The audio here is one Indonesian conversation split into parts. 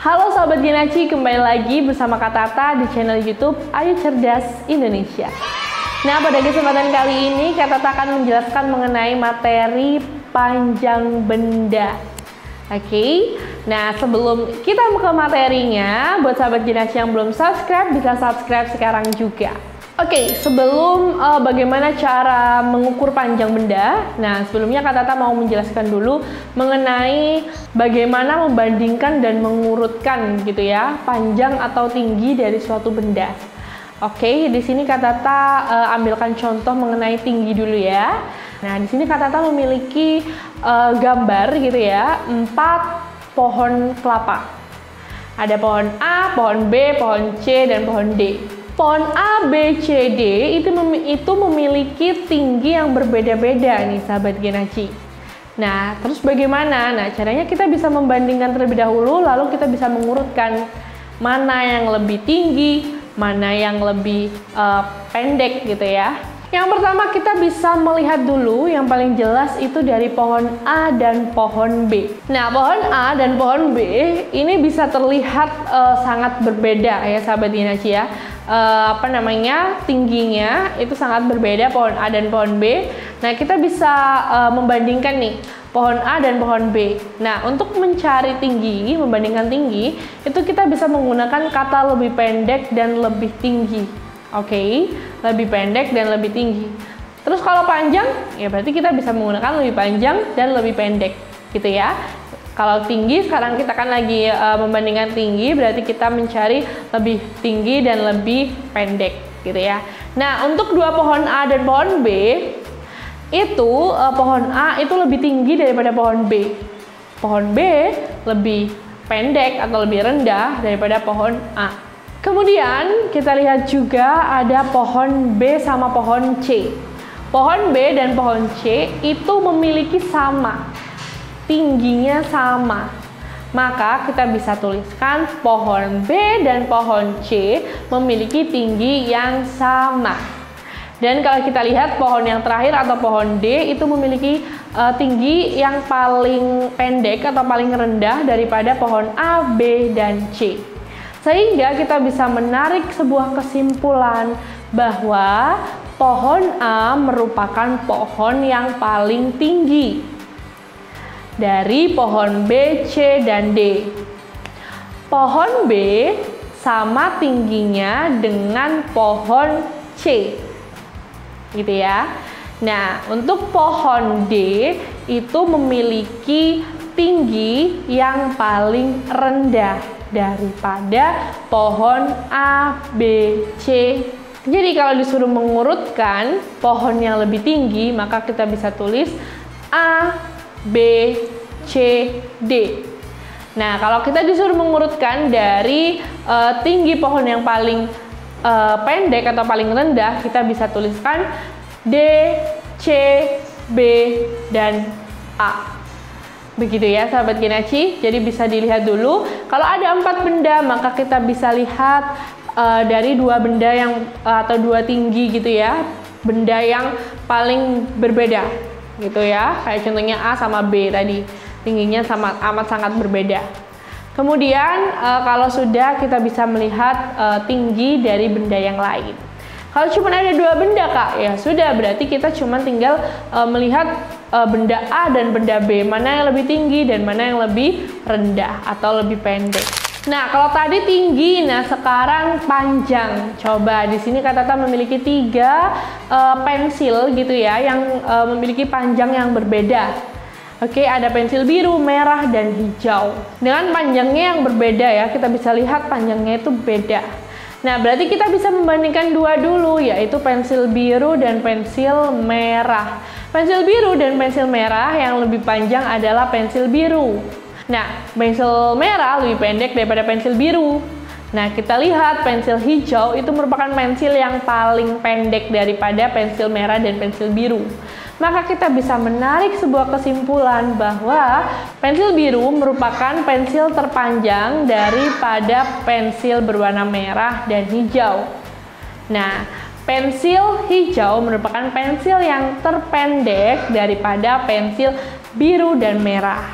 Halo Sobat Genaci, kembali lagi bersama Kak Tata di channel YouTube Ayu Cerdas Indonesia. Nah, pada kesempatan kali ini Kak Tata akan menjelaskan mengenai materi panjang benda. Oke, nah sebelum kita ke materinya, buat Sobat Genaci yang belum subscribe, bisa subscribe sekarang juga. Oke, sebelum bagaimana cara mengukur panjang benda, nah sebelumnya Kak Tata mau menjelaskan dulu mengenai bagaimana membandingkan dan mengurutkan gitu ya, panjang atau tinggi dari suatu benda. Oke, di sini Kak Tata ambilkan contoh mengenai tinggi dulu ya. Nah, di sini Kak Tata memiliki gambar gitu ya, 4 pohon kelapa. Ada pohon A, pohon B, pohon C, dan pohon D. Pohon A, B, C, D itu memiliki tinggi yang berbeda-beda nih sahabat Genaci. Nah, terus bagaimana? Nah, caranya kita bisa membandingkan terlebih dahulu, lalu kita bisa mengurutkan mana yang lebih tinggi, mana yang lebih pendek gitu ya. Yang pertama kita bisa melihat dulu yang paling jelas itu dari pohon A dan pohon B. Nah, pohon A dan pohon B ini bisa terlihat sangat berbeda ya sahabat Genaci ya. Tingginya itu sangat berbeda pohon A dan pohon B. Nah, kita bisa membandingkan nih pohon A dan pohon B. Nah, untuk mencari tinggi, membandingkan tinggi, itu kita bisa menggunakan kata lebih pendek dan lebih tinggi. Oke, lebih pendek dan lebih tinggi. Terus kalau panjang, ya berarti kita bisa menggunakan lebih panjang dan lebih pendek, gitu ya. Kalau tinggi, sekarang kita kan lagi membandingkan tinggi, berarti kita mencari lebih tinggi dan lebih pendek, gitu ya. Nah, untuk dua pohon A dan pohon B, itu pohon A itu lebih tinggi daripada pohon B. Pohon B lebih pendek atau lebih rendah daripada pohon A. Kemudian kita lihat juga ada pohon B sama pohon C. Pohon B dan pohon C itu memiliki sama, tingginya sama. Maka kita bisa tuliskan pohon B dan pohon C memiliki tinggi yang sama. Dan kalau kita lihat pohon yang terakhir atau pohon D itu memiliki tinggi yang paling pendek atau paling rendah daripada pohon A, B, dan C. Sehingga kita bisa menarik sebuah kesimpulan bahwa pohon A merupakan pohon yang paling tinggi dari pohon B, C, dan D. Pohon B sama tingginya dengan pohon C, gitu ya. Nah, untuk pohon D itu memiliki tinggi yang paling rendah daripada pohon A, B, C. Jadi kalau disuruh mengurutkan pohon yang lebih tinggi, maka kita bisa tulis A, B, C, D. Nah, kalau kita disuruh mengurutkan dari tinggi pohon yang paling pendek atau paling rendah, kita bisa tuliskan D, C, B, dan A. Begitu ya sahabat Genaci. Jadi bisa dilihat dulu. Kalau ada 4 benda, maka kita bisa lihat dari 2 benda yang atau 2 tinggi gitu ya. Benda yang paling berbeda gitu ya. Kayak contohnya A sama B tadi. Tingginya amat sangat berbeda. Kemudian kalau sudah, kita bisa melihat tinggi dari benda yang lain. Kalau cuma ada 2 benda Kak, ya sudah, berarti kita cuma tinggal melihat benda A dan benda B, mana yang lebih tinggi dan mana yang lebih rendah atau lebih pendek. Nah, kalau tadi tinggi, nah sekarang panjang. Coba di sini Kak Tata memiliki 3 pensil gitu ya, yang memiliki panjang yang berbeda. Oke, ada pensil biru, merah, dan hijau. Dengan panjangnya yang berbeda ya, kita bisa lihat panjangnya itu beda. Nah, berarti kita bisa membandingkan 2 dulu, yaitu pensil biru dan pensil merah. Pensil biru dan pensil merah yang lebih panjang adalah pensil biru. Nah, pensil merah lebih pendek daripada pensil biru. Nah, kita lihat pensil hijau itu merupakan pensil yang paling pendek daripada pensil merah dan pensil biru. Maka kita bisa menarik sebuah kesimpulan bahwa pensil biru merupakan pensil terpanjang daripada pensil berwarna merah dan hijau. Nah, pensil hijau merupakan pensil yang terpendek daripada pensil biru dan merah.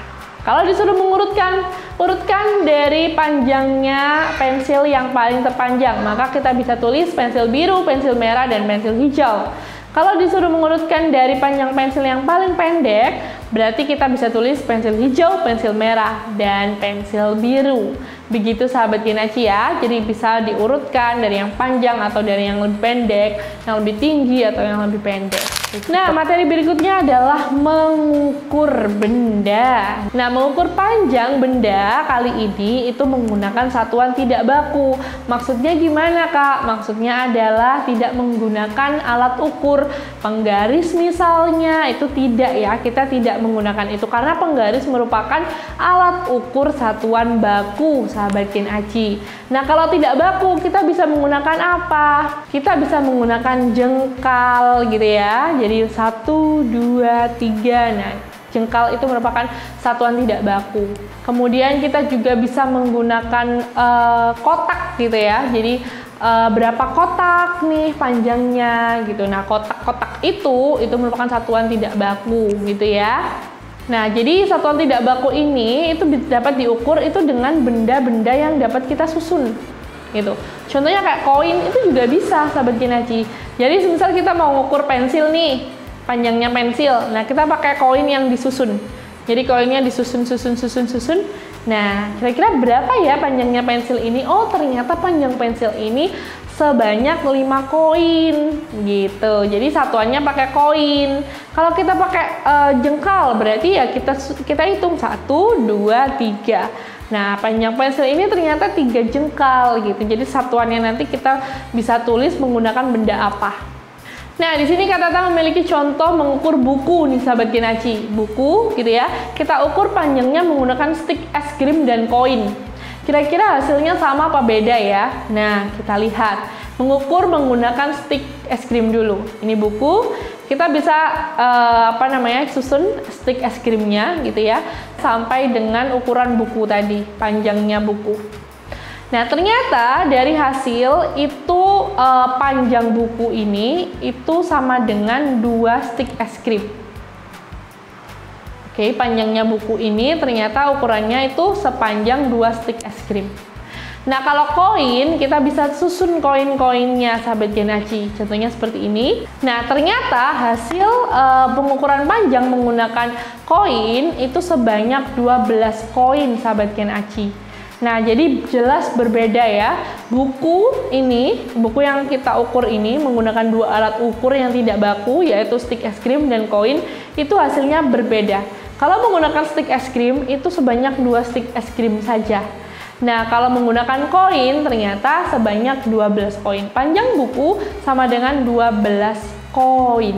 kalau disuruh mengurutkan, urutkan dari panjangnya pensil yang paling terpanjang, maka kita bisa tulis pensil biru, pensil merah, dan pensil hijau. Kalau disuruh mengurutkan dari panjang pensil yang paling pendek, berarti kita bisa tulis pensil hijau, pensil merah, dan pensil biru. Begitu sahabat Genaci ya, jadi bisa diurutkan dari yang panjang atau dari yang lebih pendek, yang lebih tinggi atau yang lebih pendek. Nah, materi berikutnya adalah mengukur benda. Nah, mengukur panjang benda kali ini itu menggunakan satuan tidak baku. Maksudnya gimana, Kak? Maksudnya adalah tidak menggunakan alat ukur penggaris misalnya, itu tidak ya. Kita tidak menggunakan itu karena penggaris merupakan alat ukur satuan baku, sahabat Genaci. Nah, kalau tidak baku, kita bisa menggunakan apa? Kita bisa menggunakan jengkal gitu ya. Jadi 1, 2, 3. Nah, jengkal itu merupakan satuan tidak baku. Kemudian kita juga bisa menggunakan kotak gitu ya. Jadi berapa kotak nih panjangnya gitu. Nah, kotak-kotak itu merupakan satuan tidak baku gitu ya. Nah, jadi satuan tidak baku ini itu dapat diukur itu dengan benda-benda yang dapat kita susun gitu. Contohnya kayak koin itu juga bisa, sahabat Genaci. Jadi misal kita mau ngukur pensil nih, panjangnya pensil. Nah, kita pakai koin yang disusun. Jadi koinnya disusun. Nah, kira-kira berapa ya panjangnya pensil ini? Oh, ternyata panjang pensil ini sebanyak 5 koin gitu. Jadi satuannya pakai koin. Kalau kita pakai jengkal berarti ya kita hitung 1, 2, 3. Nah, panjang pensil ini ternyata 3 jengkal gitu. Jadi satuannya nanti kita bisa tulis menggunakan benda apa. Nah, di sini Kak Tata memiliki contoh mengukur buku nih, sahabat Genaci. Buku gitu ya. Kita ukur panjangnya menggunakan stik es krim dan koin. Kira-kira hasilnya sama apa beda ya? Nah, kita lihat. Mengukur menggunakan stik es krim dulu. Ini buku. Kita bisa susun stik es krimnya gitu ya, sampai dengan ukuran buku tadi, panjangnya buku. Nah, ternyata dari hasil itu panjang buku ini itu sama dengan 2 stik es krim. Oke, panjangnya buku ini ternyata ukurannya itu sepanjang 2 stik es krim. Nah, kalau koin, kita bisa susun koin-koinnya, sahabat Genaci. Contohnya seperti ini. Nah, ternyata hasil pengukuran panjang menggunakan koin itu sebanyak 12 koin, sahabat Genaci. Nah, jadi jelas berbeda ya. Buku yang kita ukur ini menggunakan 2 alat ukur yang tidak baku, yaitu stik es krim dan koin, itu hasilnya berbeda. Kalau menggunakan stik es krim, itu sebanyak 2 stik es krim saja. Nah, kalau menggunakan koin ternyata sebanyak 12 koin. Panjang buku sama dengan 12 koin.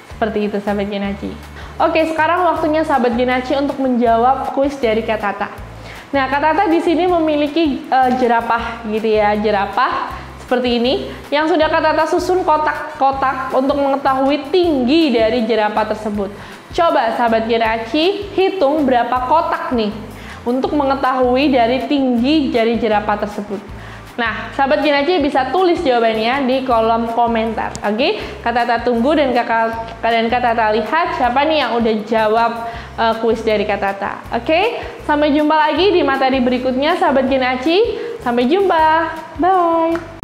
Seperti itu, sahabat Genaci. Oke, sekarang waktunya sahabat Genaci untuk menjawab kuis dari Kak Tata. Nah, Kak Tata di sini memiliki jerapah gitu ya, jerapah seperti ini yang sudah Kak Tata susun kotak-kotak untuk mengetahui tinggi dari jerapah tersebut. Coba sahabat Genaci hitung berapa kotak nih untuk mengetahui dari tinggi dari jerapah tersebut. Nah, sahabat Genaci bisa tulis jawabannya di kolom komentar. Oke, Kak Tata tunggu dan Kak Tata lihat siapa nih yang udah jawab kuis dari Kak Tata. Oke, sampai jumpa lagi di materi berikutnya, sahabat Genaci. Sampai jumpa. Bye.